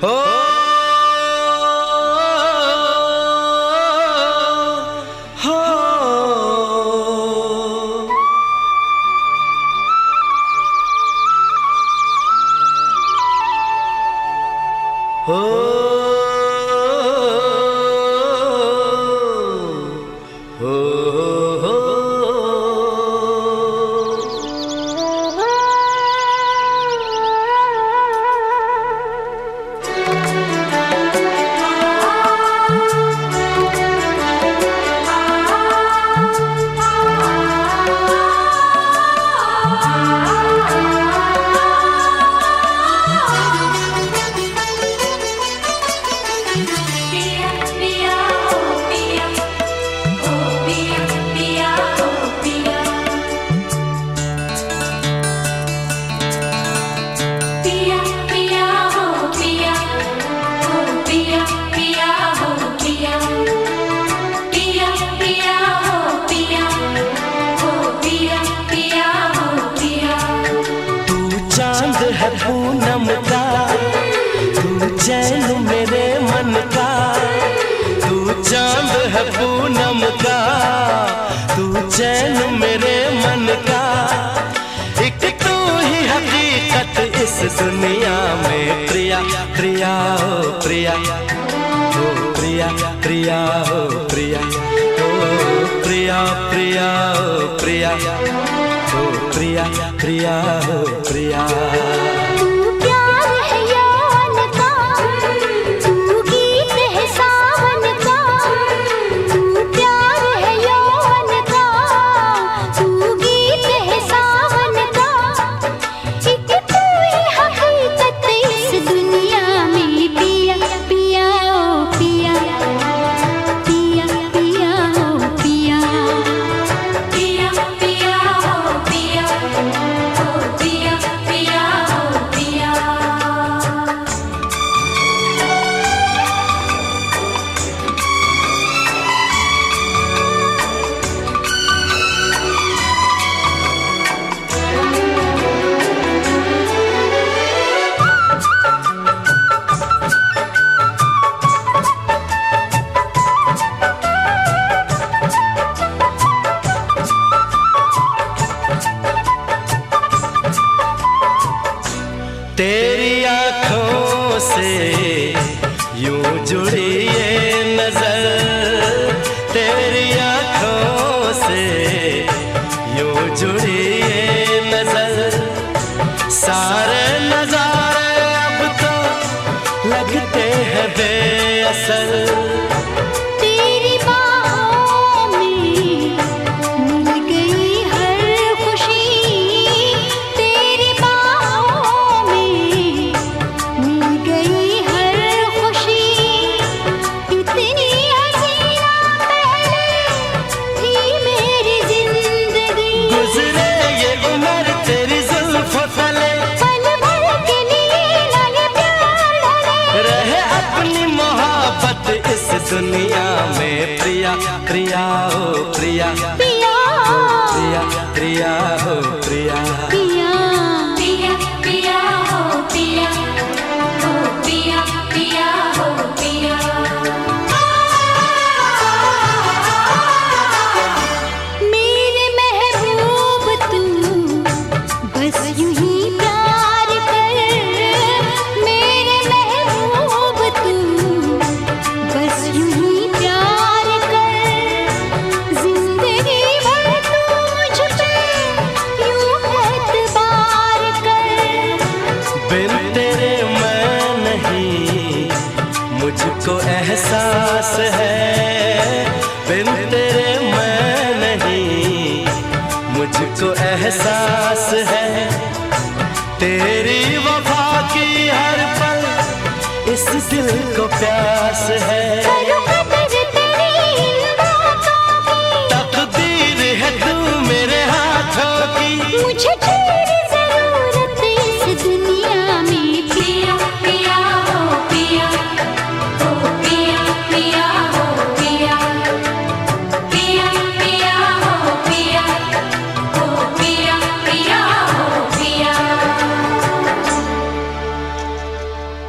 हो है पूनम का, तू चैन मेरे मन का। तू चांद है पूनम का, तू चैन मेरे मन का। एक तू ही हकीकत इस दुनिया में। प्रिया प्रिया हो प्रिया, हो प्रिया प्रिया हो प्रिया, हो प्रिया प्रिया हो प्रिया, हो प्रिया प्रिया हो प्रिया। तेरी आँखों से यूं जुड़ी ये नजर, तेरी आँखों से यूं जुड़ी ये नजर। सारे नजारे अब तो लगते हैं बेअसर। दुनिया में प्रिया प्रिया हो प्रिया, प्रिया प्रिया प्रिया हो प्रिया, प्रिया प्रिया प्रिया हो प्रिया, हो प्रिया प्रिया हो प्रिया। मेरे महबूब तू बस यूं ही प्यार कर। मेरे महबूब तू बस यूं ही प्यार कर। जिंदगी भर तू मुझ पे यूं एतबार कर। बिन तेरे मैं नहीं मुझको एहसास है। बिन तेरे मैं नहीं मुझको एहसास है। तेरी वफा की हर पल इस दिल को प्यास है।